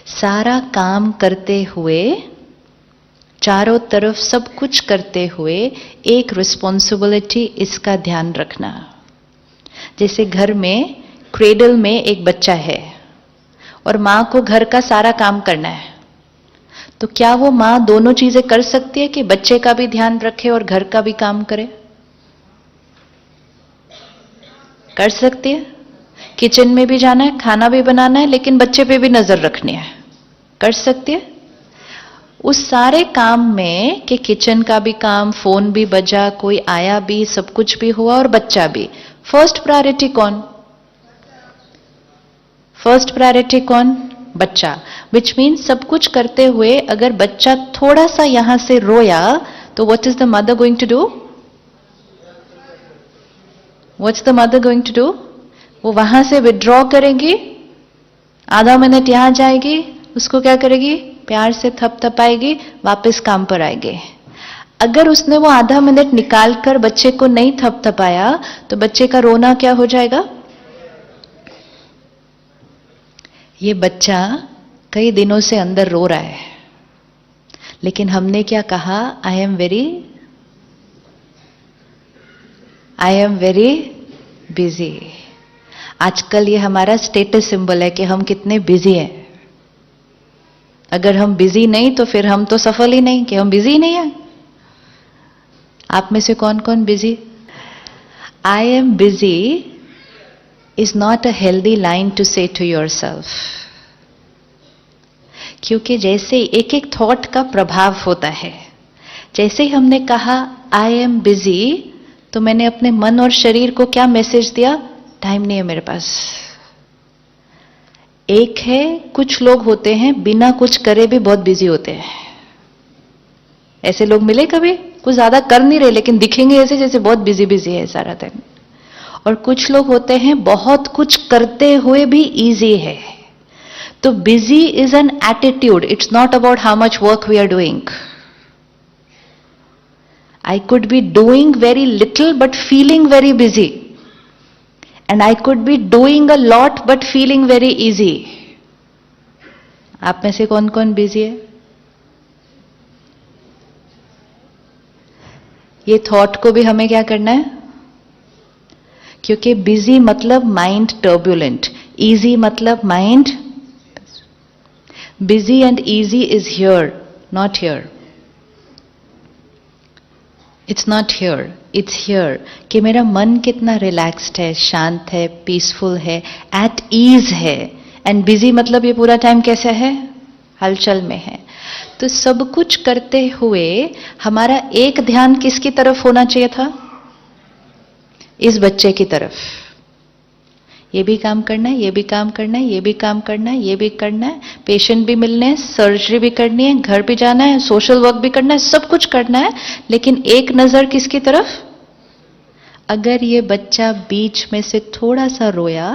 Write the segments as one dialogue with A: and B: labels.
A: सारा काम करते हुए, चारों तरफ सब कुछ करते हुए एक रिस्पॉन्सिबिलिटी, इसका ध्यान रखना। जैसे घर में क्रेडल में एक बच्चा है और मां को घर का सारा काम करना है, तो क्या वो मां दोनों चीजें कर सकती है कि बच्चे का भी ध्यान रखे और घर का भी काम करे? कर सकती है। किचन में भी जाना है, खाना भी बनाना है, लेकिन बच्चे पे भी नजर रखनी है। कर सकती है। उस सारे काम में कि किचन का भी काम, फोन भी बजा, कोई आया भी, सब कुछ भी हुआ और बच्चा भी, फर्स्ट प्रायोरिटी कौन? फर्स्ट प्रायोरिटी कौन? बच्चा। विच मीन्स सब कुछ करते हुए अगर बच्चा थोड़ा सा यहां से रोया, तो what is the mother going to do? What's the mother going to do? वो वहां से विड्रॉ करेगी, आधा मिनट यहां जाएगी, उसको क्या करेगी? प्यार से थपथपाएगी, वापस काम पर आएगी। अगर उसने वो आधा मिनट निकालकर बच्चे को नहीं थपथपाया, तो बच्चे का रोना क्या हो जाएगा? ये बच्चा कई दिनों से अंदर रो रहा है, लेकिन हमने क्या कहा? I am very busy. आजकल ये हमारा स्टेटस सिंबल है कि हम कितने बिजी हैं। अगर हम बिजी नहीं तो फिर हम तो सफल ही नहीं, कि हम बिजी नहीं है। आप में से कौन कौन busy? I am busy is not a healthy line to say to yourself. क्योंकि जैसे एक एक थॉट का प्रभाव होता है, जैसे ही हमने कहा आई एम बिजी, तो मैंने अपने मन और शरीर को क्या मैसेज दिया? टाइम नहीं है मेरे पास। एक है, कुछ लोग होते हैं बिना कुछ करे भी बहुत बिजी होते हैं। ऐसे लोग मिले कभी? कुछ ज्यादा कर नहीं रहे, लेकिन दिखेंगे ऐसे जैसे बहुत बिजी बिजी है सारा दिन। और कुछ लोग होते हैं बहुत कुछ करते हुए भी इजी है। तो busy is an attitude, it's not about how much work we are doing. I could be doing very little but feeling very busy, and I could be doing a lot but feeling very easy. आप में से कौन कौन busy है? ये thought को भी हमें क्या करना है? क्योंकि बिजी मतलब माइंड टर्बुलेंट, इजी मतलब mind. Busy and easy is here, not here. It's not here, it's here. कि मेरा मन कितना रिलैक्स्ड है, शांत है, पीसफुल है, एट ईज है। एंड बिजी मतलब ये पूरा टाइम कैसा है? हलचल में है। तो सब कुछ करते हुए हमारा एक ध्यान किसकी तरफ होना चाहिए था? इस बच्चे की तरफ। ये भी काम करना है, ये भी काम करना है, ये भी काम करना है, ये भी करना है, पेशेंट भी मिलने हैं, सर्जरी भी करनी है, घर भी जाना है, सोशल वर्क भी करना है, सब कुछ करना है, लेकिन एक नजर किसकी तरफ? अगर ये बच्चा बीच में से थोड़ा सा रोया,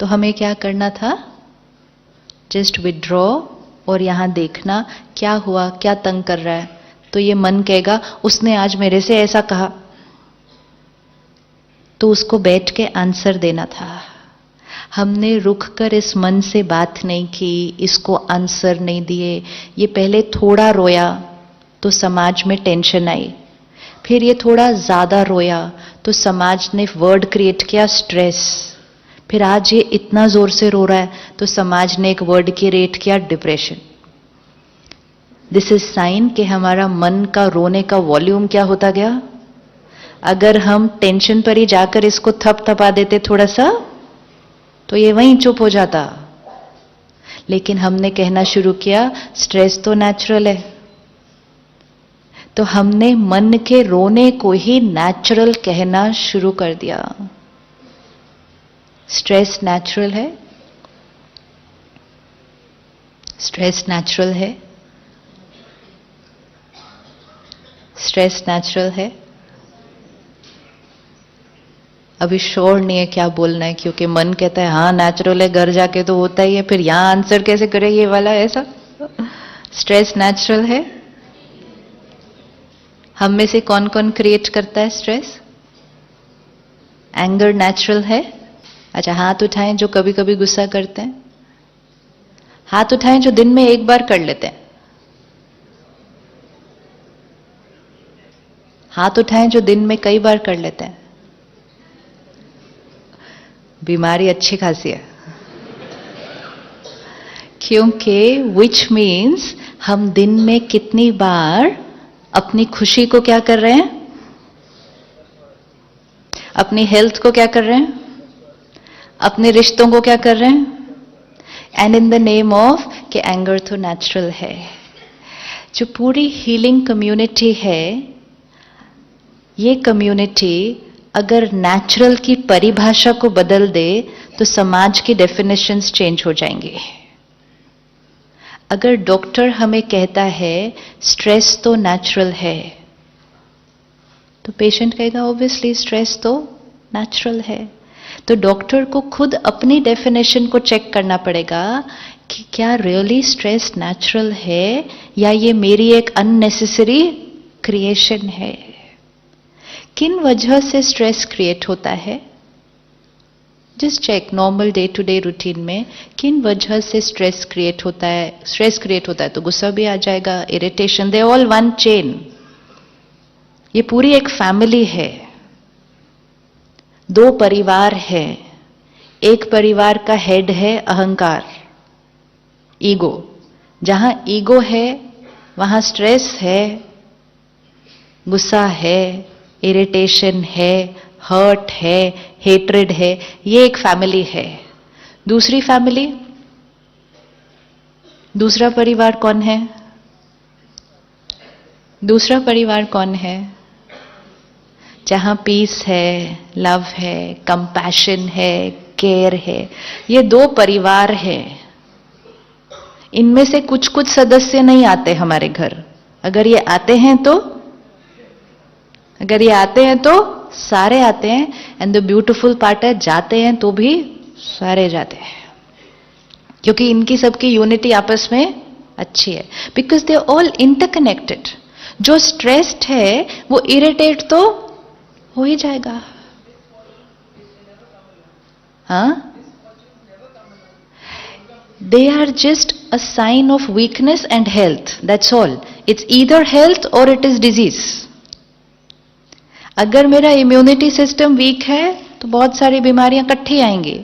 A: तो हमें क्या करना था? जस्ट विड्रॉ और यहां देखना क्या हुआ, क्या तंग कर रहा है। तो ये मन कहेगा उसने आज मेरे से ऐसा कहा, तो उसको बैठ के आंसर देना था। हमने रुक कर इस मन से बात नहीं की, इसको आंसर नहीं दिए। ये पहले थोड़ा रोया तो समाज में टेंशन आई, फिर ये थोड़ा ज्यादा रोया तो समाज ने वर्ड क्रिएट किया स्ट्रेस, फिर आज ये इतना जोर से रो रहा है तो समाज ने एक वर्ड क्रिएट किया डिप्रेशन। दिस इज साइन कि हमारा मन का रोने का वॉल्यूम क्या होता गया। अगर हम टेंशन पर ही जाकर इसको थपथपा देते थोड़ा सा, तो ये वहीं चुप हो जाता। लेकिन हमने कहना शुरू किया स्ट्रेस तो नेचुरल है, तो हमने मन के रोने को ही नेचुरल कहना शुरू कर दिया। स्ट्रेस नेचुरल है, स्ट्रेस नेचुरल है, स्ट्रेस नेचुरल है। अभी श्योर नहीं है क्या बोलना है, क्योंकि मन कहता है हाँ नेचुरल है, घर जाके तो होता ही है, फिर यहां आंसर कैसे करे ये वाला ऐसा। स्ट्रेस नेचुरल है। हम में से कौन कौन क्रिएट करता है स्ट्रेस? एंगर नेचुरल है। अच्छा हाथ उठाएं जो कभी कभी गुस्सा करते हैं, हाथ उठाएं जो दिन में एक बार कर लेते हैं। हाथ उठाएं जो दिन में कई बार कर लेते हैं। बीमारी अच्छी खासी है, क्योंकि विच मीन्स हम दिन में कितनी बार अपनी खुशी को क्या कर रहे हैं, अपनी हेल्थ को क्या कर रहे हैं, अपने रिश्तों को क्या कर रहे हैं, and in the name of कि एंगर तो नेचुरल है। जो पूरी हीलिंग कम्युनिटी है, ये कम्युनिटी अगर नेचुरल की परिभाषा को बदल दे तो समाज की डेफिनेशंस चेंज हो जाएंगे। अगर डॉक्टर हमें कहता है स्ट्रेस तो नेचुरल है, तो पेशेंट कहेगा ऑब्वियसली स्ट्रेस तो नेचुरल है। तो डॉक्टर को खुद अपनी डेफिनेशन को चेक करना पड़ेगा कि क्या रियली स्ट्रेस नेचुरल है या ये मेरी एक अननेसेसरी क्रिएशन है। किन वजह से स्ट्रेस क्रिएट होता है, just check normal day to day routine में किन वजह से स्ट्रेस क्रिएट होता है। स्ट्रेस क्रिएट होता है तो गुस्सा भी आ जाएगा, irritation, they all one chain. ये पूरी एक फैमिली है, दो परिवार है। एक परिवार का हेड है अहंकार, ईगो। जहां ईगो है वहां स्ट्रेस है, गुस्सा है, इरिटेशन है, हर्ट है, हेट्रेड है। ये एक फैमिली है। दूसरी फैमिली, दूसरा परिवार कौन है? दूसरा परिवार कौन है? जहां पीस है, लव है, कंपैशन है, केयर है। ये दो परिवार है। इनमें से कुछ कुछ सदस्य नहीं आते हमारे घर। अगर ये आते हैं तो सारे आते हैं। एंड द ब्यूटीफुल पार्ट है, जाते हैं तो भी सारे जाते हैं, क्योंकि इनकी सबकी यूनिटी आपस में अच्छी है। Because they all interconnected. जो स्ट्रेस्ड है वो इरिटेट तो हो ही जाएगा। हाँ, they are just a sign of weakness and health, that's all. It's either health or it is disease. अगर मेरा इम्यूनिटी सिस्टम वीक है तो बहुत सारी बीमारियां इकट्ठी आएंगी।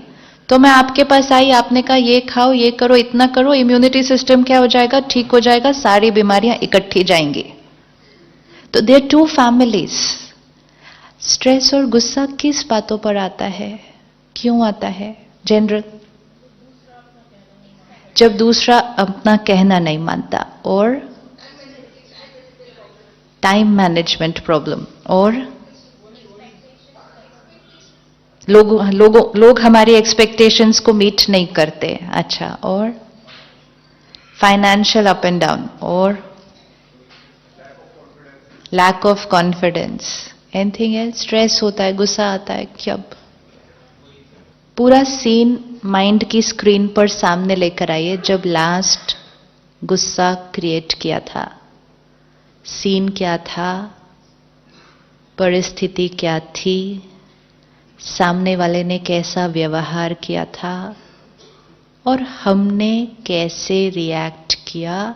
A: तो मैं आपके पास आई, आपने कहा ये खाओ, ये करो, इतना करो, इम्यूनिटी सिस्टम क्या हो जाएगा, ठीक हो जाएगा, सारी बीमारियां इकट्ठी जाएंगी। तो देयर टू फैमिलीज। स्ट्रेस और गुस्सा किस बातों पर आता है, क्यों आता है? जनरल, जब दूसरा अपना कहना नहीं मानता, और टाइम मैनेजमेंट प्रॉब्लम, और लोग हमारी एक्सपेक्टेशंस को मीट नहीं करते। अच्छा, और फाइनेंशियल अप एंड डाउन, और lack of confidence. Anything else? Stress होता है, गुस्सा आता है, कब? पूरा सीन माइंड की स्क्रीन पर सामने लेकर आइए। जब लास्ट गुस्सा क्रिएट किया था, सीन क्या था, परिस्थिति क्या थी, सामने वाले ने कैसा व्यवहार किया था, और हमने कैसे रिएक्ट किया,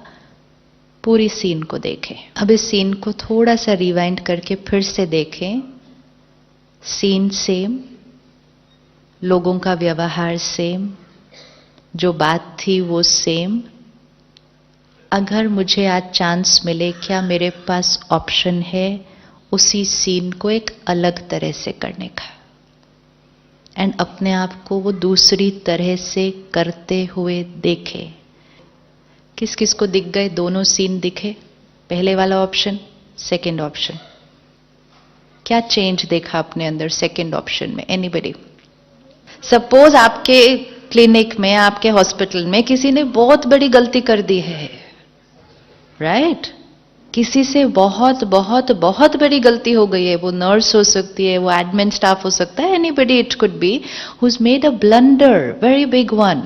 A: पूरी सीन को देखें। अब इस सीन को थोड़ा सा रिवाइंड करके फिर से देखें। सीन सेम, लोगों का व्यवहार सेम, जो बात थी वो सेम। अगर मुझे आज चांस मिले, क्या मेरे पास ऑप्शन है उसी सीन को एक अलग तरह से करने का, एंड अपने आप को वो दूसरी तरह से करते हुए देखे? किस किस को दिख गए दोनों सीन दिखे? पहले वाला ऑप्शन, सेकंड ऑप्शन। क्या चेंज देखा अपने अंदर सेकंड ऑप्शन में? एनीबडी? सपोज आपके क्लिनिक में, आपके हॉस्पिटल में किसी ने बहुत बड़ी गलती कर दी है, राइट? किसी से बहुत बहुत बहुत बड़ी गलती हो गई है। वो नर्स हो सकती है, वो एडमिन स्टाफ हो सकता है, anybody it could be, who's made a blunder, very big one,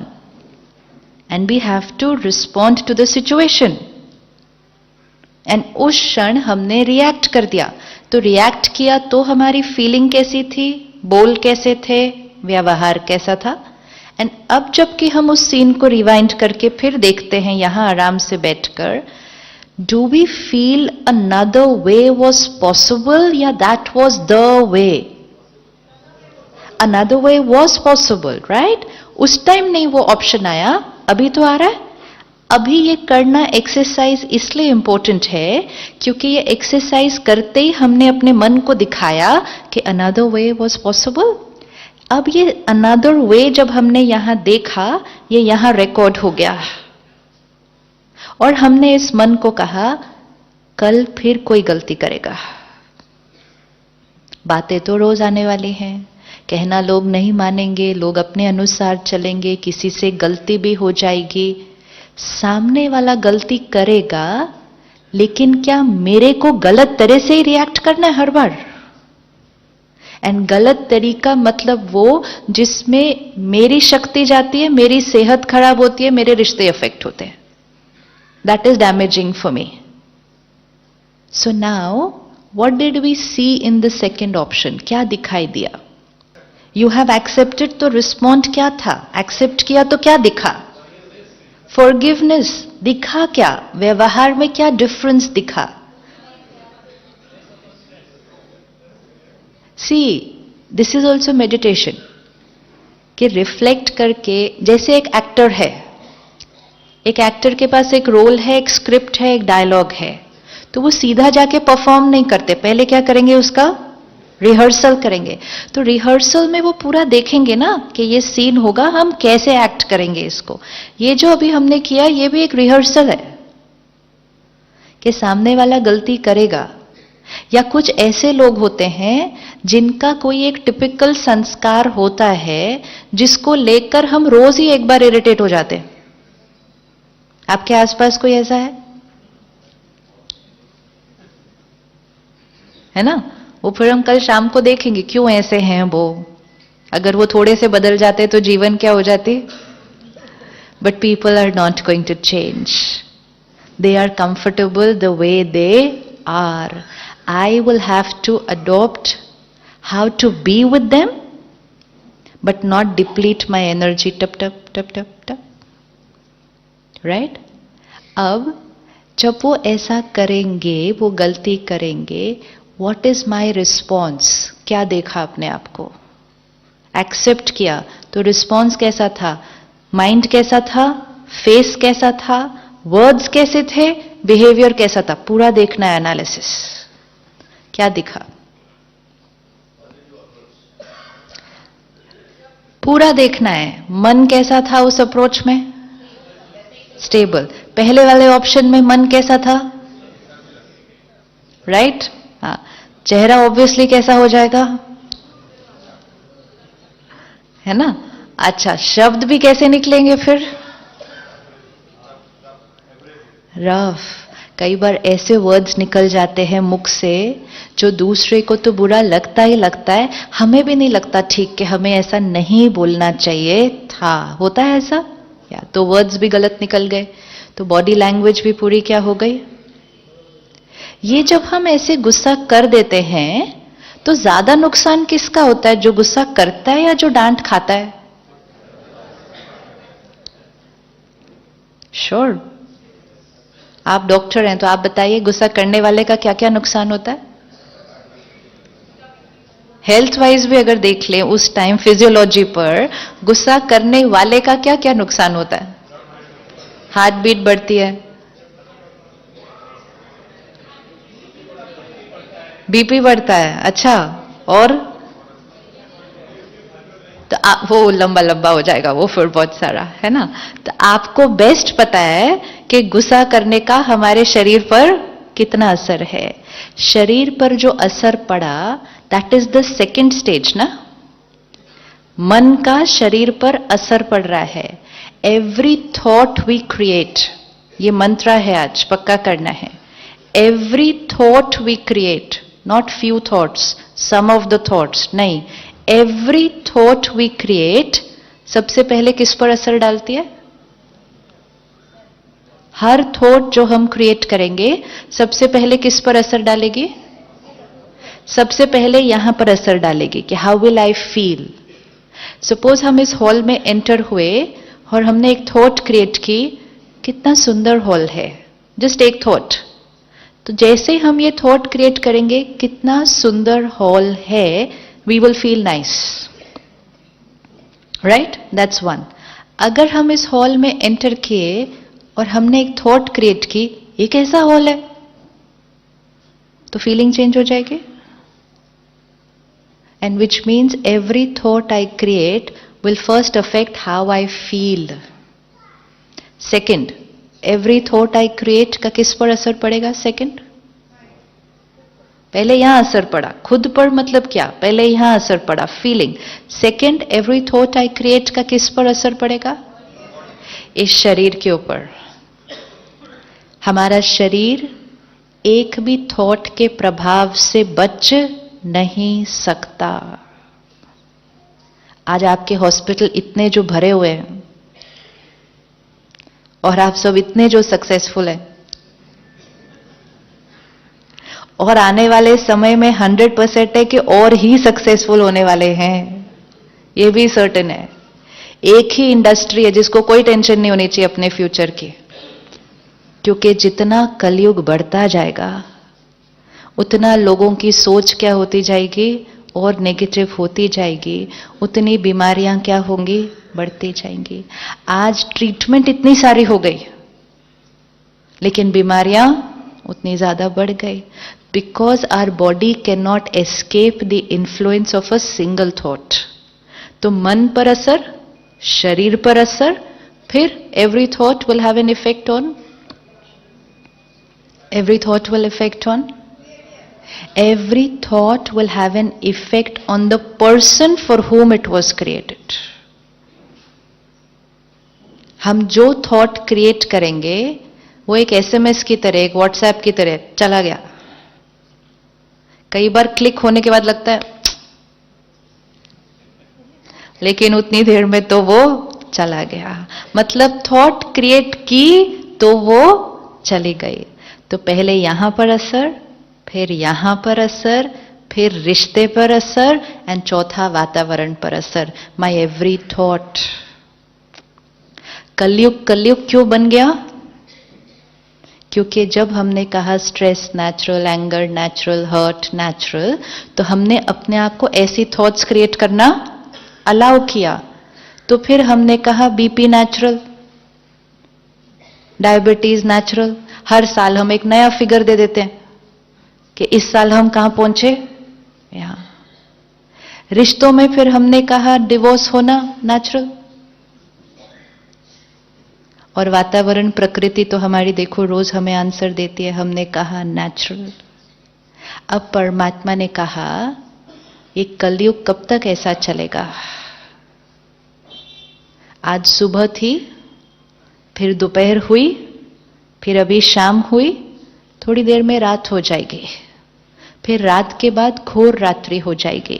A: and we have to respond to the situation. And उस क्षण हमने रिएक्ट कर दिया। तो रिएक्ट किया तो हमारी फीलिंग कैसी थी, बोल कैसे थे, व्यवहार कैसा था? एंड अब जबकि हम उस सीन को रिवाइंड करके फिर देखते हैं यहां आराम से बैठकर, do we feel another way was possible या that was the way? Another way was possible, right? उस टाइम नहीं वो ऑप्शन आया, अभी तो आ रहा है। अभी ये करना एक्सरसाइज इसलिए इंपॉर्टेंट है क्योंकि ये एक्सरसाइज करते ही हमने अपने मन को दिखाया कि अनदर वे वॉज पॉसिबल। अब ये अनदर वे जब हमने यहां देखा, ये यहां रिकॉर्ड हो गया और हमने इस मन को कहा कल फिर कोई गलती करेगा। बातें तो रोज आने वाली हैं, कहना लोग नहीं मानेंगे, लोग अपने अनुसार चलेंगे, किसी से गलती भी हो जाएगी। सामने वाला गलती करेगा, लेकिन क्या मेरे को गलत तरह से ही रिएक्ट करना है हर बार? एंड गलत तरीका मतलब वो जिसमें मेरी शक्ति जाती है, मेरी सेहत खराब होती है, मेरे रिश्ते अफेक्ट होते हैं। That is damaging for me. So now what did we see in the second option? क्या दिखाई दिया? यू हैव एक्सेप्टेड, तो रिस्पॉन्ड क्या था? एक्सेप्ट किया तो क्या दिखा? फॉरगिवनेस। दिखा क्या? व्यवहार में क्या डिफरेंस दिखा? सी, दिस इज ऑल्सो मेडिटेशन कि रिफ्लेक्ट करके, जैसे एक एक्टर है, एक एक्टर के पास एक रोल है, एक स्क्रिप्ट है, एक डायलॉग है, तो वो सीधा जाके परफॉर्म नहीं करते, पहले क्या करेंगे? उसका रिहर्सल करेंगे। तो रिहर्सल में वो पूरा देखेंगे ना कि ये सीन होगा, हम कैसे एक्ट करेंगे इसको। ये जो अभी हमने किया, ये भी एक रिहर्सल है कि सामने वाला गलती करेगा। या कुछ ऐसे लोग होते हैं जिनका कोई एक टिपिकल संस्कार होता है जिसको लेकर हम रोज ही एक बार इरिटेट हो जाते हैं। आपके आसपास कोई ऐसा है ना? वो फिर हम कल शाम को देखेंगे क्यों ऐसे हैं वो। अगर वो थोड़े से बदल जाते तो जीवन क्या हो जाती? But people are not going to change, they are comfortable the way they are. I will have to adopt how to be with them but not deplete my energy टप टप टप टप टप, राइट? अब जब वो ऐसा करेंगे, वो गलती करेंगे, What is my response? क्या देखा अपने आप को? एक्सेप्ट किया तो रिस्पॉन्स कैसा था? माइंड कैसा था? फेस कैसा था? वर्ड्स कैसे थे? बिहेवियर कैसा था? पूरा देखना है, एनालिसिस। क्या दिखा? पूरा देखना है। मन कैसा था उस अप्रोच में? स्टेबल। पहले वाले ऑप्शन में मन कैसा था? राइट? हाँ। चेहरा ऑब्वियसली कैसा हो जाएगा? है ना? अच्छा, शब्द भी कैसे निकलेंगे फिर? रफ। कई बार ऐसे वर्ड्स निकल जाते हैं मुख से जो दूसरे को तो बुरा लगता ही लगता है, हमें भी नहीं लगता ठीक कि हमें ऐसा नहीं बोलना चाहिए था। होता है ऐसा? या तो वर्ड्स भी गलत निकल गए, तो बॉडी लैंग्वेज भी पूरी क्या हो गई? ये जब हम ऐसे गुस्सा कर देते हैं तो ज्यादा नुकसान किसका होता है? जो गुस्सा करता है या जो डांट खाता है? श्योर। आप डॉक्टर हैं तो आप बताइए, गुस्सा करने वाले का क्या क्या नुकसान होता है? हेल्थ वाइज भी अगर देख लें उस टाइम फिजियोलॉजी पर, गुस्सा करने वाले का क्या क्या नुकसान होता है? हार्ट बीट बढ़ती है, बीपी बढ़ता है। अच्छा, और तो वो लंबा लंबा हो जाएगा वो फिर बहुत सारा, है ना? तो आपको बेस्ट पता है कि गुस्सा करने का हमारे शरीर पर कितना असर है। शरीर पर जो असर पड़ा, that is the second stage ना। मन का शरीर पर असर पड़ रहा है। एवरी थॉट वी क्रिएट, ये मंत्र है आज, पक्का करना है। Every thought we create, not few thoughts, some of the thoughts, नहीं, एवरी थॉट वी क्रिएट सबसे पहले किस पर असर डालती है? हर थॉट जो हम क्रिएट करेंगे सबसे पहले किस पर असर डालेगी? सबसे पहले यहां पर असर डालेगी कि how will I feel. Suppose हम इस हॉल में एंटर हुए और हमने एक थॉट क्रिएट की, कितना सुंदर हॉल है, जस्ट एक थॉट। तो जैसे हम ये थॉट क्रिएट करेंगे, कितना सुंदर हॉल है, we will feel nice, right? That's one. अगर हम इस हॉल में एंटर किए और हमने एक थॉट क्रिएट की, ये कैसा हॉल है, तो फीलिंग चेंज हो जाएगी। And which means every thought I create will first affect how I feel. Second, every thought I create का किस पर असर पड़ेगा? Second, पहले यहां असर पड़ा, खुद पर मतलब क्या? पहले यहां असर पड़ा, feeling. Second, every thought I create का किस पर असर पड़ेगा? इस शरीर के ऊपर। हमारा शरीर एक भी थॉट के प्रभाव से बच नहीं सकता। आज आपके हॉस्पिटल इतने जो भरे हुए हैं और आप सब इतने जो सक्सेसफुल हैं, और आने वाले समय में 100% है कि और ही सक्सेसफुल होने वाले हैं, ये भी सर्टेन है। एक ही इंडस्ट्री है जिसको कोई टेंशन नहीं होनी चाहिए अपने फ्यूचर की, क्योंकि जितना कलयुग बढ़ता जाएगा उतना लोगों की सोच क्या होती जाएगी? और नेगेटिव होती जाएगी, उतनी बीमारियां क्या होंगी? बढ़ती जाएंगी। आज ट्रीटमेंट इतनी सारी हो गई, लेकिन बीमारियां उतनी ज्यादा बढ़ गई, because our body can not escape the influence of a single thought. तो मन पर असर, शरीर पर असर, फिर every thought will have an effect on, every thought will affect on, every thought will have an effect on the person for whom it was created. हम जो थॉट क्रिएट करेंगे वो एक एसएमएस की तरह, एक व्हाट्सएप की तरह चला गया। कई बार क्लिक होने के बाद लगता है, लेकिन उतनी देर में तो वो चला गया। मतलब थॉट क्रिएट की तो वो चली गई। तो पहले यहां पर असर, फिर यहां पर असर, फिर रिश्ते पर असर, एंड चौथा वातावरण पर असर। My every thought. Kalyug Kalyug क्यों बन गया? क्योंकि जब हमने कहा stress natural, anger natural, hurt natural, तो हमने अपने आप को ऐसी थॉट्स क्रिएट करना अलाउ किया। तो फिर हमने कहा बीपी नेचुरल, डायबिटीज नेचुरल। हर साल हम एक नया फिगर दे देते हैं कि इस साल हम कहां पहुंचे, यहां। रिश्तों में फिर हमने कहा डिवोर्स होना नेचुरल। और वातावरण, प्रकृति तो हमारी देखो रोज हमें आंसर देती है, हमने कहा नेचुरल। अब परमात्मा ने कहा ये कलयुग कब तक ऐसा चलेगा? आज सुबह थी, फिर दोपहर हुई, फिर अभी शाम हुई, थोड़ी देर में रात हो जाएगी, फिर रात के बाद घोर रात्रि हो जाएगी,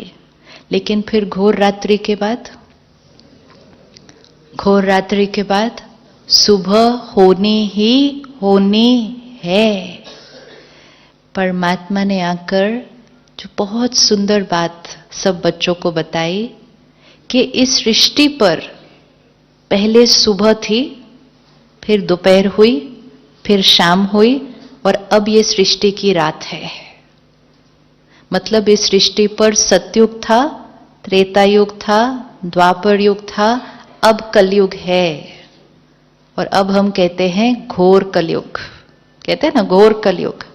A: लेकिन फिर घोर रात्रि के बाद, घोर रात्रि के बाद सुबह होनी ही होनी है। परमात्मा ने आकर जो बहुत सुंदर बात सब बच्चों को बताई कि इस सृष्टि पर पहले सुबह थी, फिर दोपहर हुई, फिर शाम हुई, और अब ये सृष्टि की रात है। मतलब इस सृष्टि पर सतयुग था, त्रेता युग था, द्वापर युग था, अब कलयुग है। और अब हम कहते हैं घोर कलयुग, कहते हैं ना घोर कलयुग।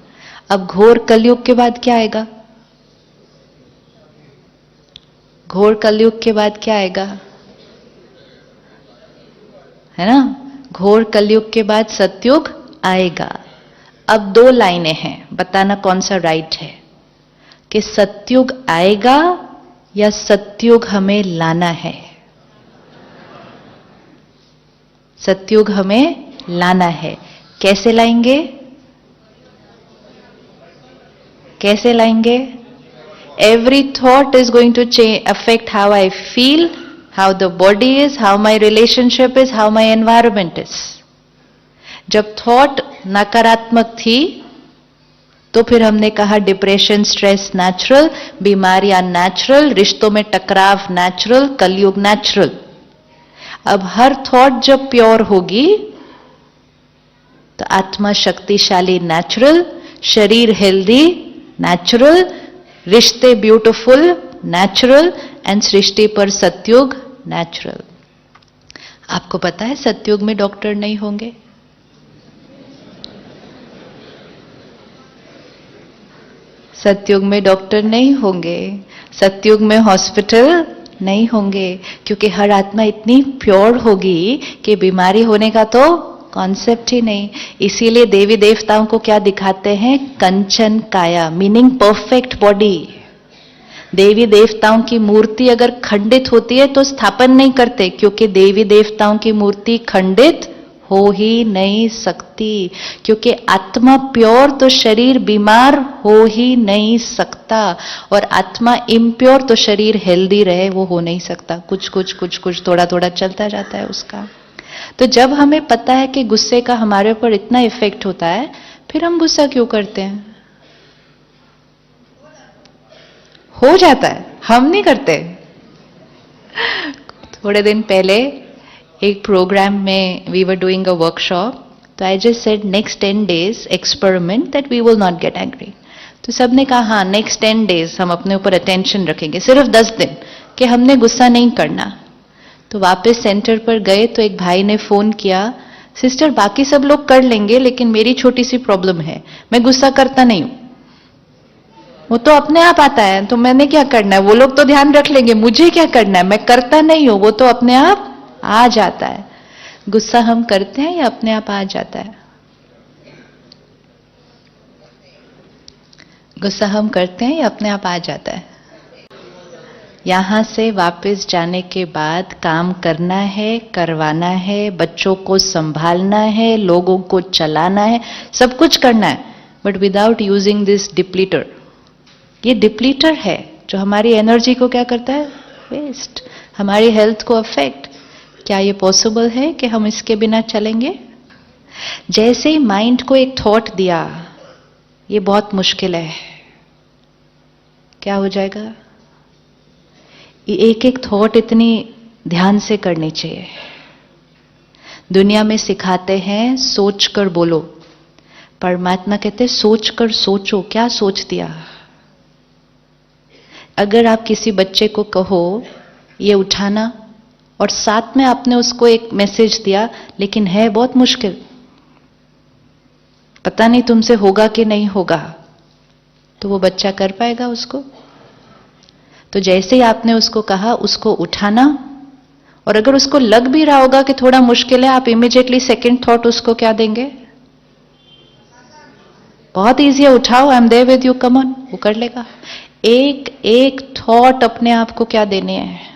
A: अब घोर कलयुग के बाद क्या आएगा? घोर कलयुग के बाद क्या आएगा? है ना, घोर कलयुग के बाद सतयुग आएगा। अब दो लाइनें हैं, बताना कौन सा राइट है, कि सतयुग आएगा या सतयुग हमें लाना है? सतयुग हमें लाना है। कैसे लाएंगे? कैसे लाएंगे? Every thought is going to affect how I feel, how the body is, how my relationship is, how my environment is. जब थॉट नकारात्मक थी तो फिर हमने कहा डिप्रेशन स्ट्रेस नेचुरल, बीमारियां नेचुरल, रिश्तों में टकराव नेचुरल, कलयुग नेचुरल। अब हर थॉट जब प्योर होगी तो आत्मा शक्तिशाली नेचुरल, शरीर हेल्दी नेचुरल, रिश्ते ब्यूटीफुल नेचुरल एंड सृष्टि पर सतयुग नेचुरल। आपको पता है सतयुग में डॉक्टर नहीं होंगे? सतयुग में डॉक्टर नहीं होंगे, सतयुग में हॉस्पिटल नहीं होंगे, क्योंकि हर आत्मा इतनी प्योर होगी कि बीमारी होने का तो कॉन्सेप्ट ही नहीं। इसीलिए देवी देवताओं को क्या दिखाते हैं? कंचन काया, मीनिंग परफेक्ट बॉडी। देवी देवताओं की मूर्ति अगर खंडित होती है तो स्थापन नहीं करते, क्योंकि देवी देवताओं की मूर्ति खंडित हो ही नहीं सकती, क्योंकि आत्मा प्योर तो शरीर बीमार हो ही नहीं सकता, और आत्मा इम्प्योर तो शरीर हेल्दी रहे वो हो नहीं सकता। कुछ कुछ थोड़ा थोड़ा चलता जाता है उसका। तो जब हमें पता है कि गुस्से का हमारे ऊपर इतना इफेक्ट होता है, फिर हम गुस्सा क्यों करते हैं? हो जाता है, हम नहीं करते। थोड़े दिन पहले एक प्रोग्राम में we were doing a workshop, तो I just said next 10 days experiment that we will not get angry. तो सबने कहा हाँ नेक्स्ट 10 days हम अपने ऊपर अटेंशन रखेंगे, सिर्फ 10 दिन कि हमने गुस्सा नहीं करना। तो वापस सेंटर पर गए तो एक भाई ने फोन किया, सिस्टर बाकी सब लोग कर लेंगे लेकिन मेरी छोटी सी प्रॉब्लम है, मैं गुस्सा करता नहीं हूं। वो तो अपने आप आता है, तो मैंने क्या करना है? वो लोग तो ध्यान रख लेंगे, मुझे क्या करना है? मैं करता नहीं हूं, वो तो अपने आप आ जाता है। गुस्सा हम करते हैं या अपने आप आ जाता है? गुस्सा हम करते हैं या अपने आप आ जाता है? यहां से वापस जाने के बाद काम करना है, करवाना है, बच्चों को संभालना है, लोगों को चलाना है, सब कुछ करना है, बट विदाउट यूजिंग दिस डिप्लीटर। ये डिप्लीटर है जो हमारी एनर्जी को क्या करता है? वेस्ट, हमारी हेल्थ को अफेक्ट। क्या ये पॉसिबल है कि हम इसके बिना चलेंगे? जैसे ही माइंड को एक थॉट दिया, ये बहुत मुश्किल है, क्या हो जाएगा? एक एक थॉट इतनी ध्यान से करनी चाहिए। दुनिया में सिखाते हैं सोच कर बोलो, परमात्मा कहते हैं सोच कर सोचो। क्या सोच दिया? अगर आप किसी बच्चे को कहो ये उठाना, और साथ में आपने उसको एक मैसेज दिया, लेकिन है बहुत मुश्किल, पता नहीं तुमसे होगा कि नहीं होगा, तो वो बच्चा कर पाएगा उसको? तो जैसे ही आपने उसको कहा उसको उठाना, और अगर उसको लग भी रहा होगा कि थोड़ा मुश्किल है, आप इमीडिएटली सेकंड थॉट उसको क्या देंगे? बहुत ईजी है, उठाओ, I am there with you, come on, वो कर लेगा। एक एक थॉट अपने आप को क्या देने हैं?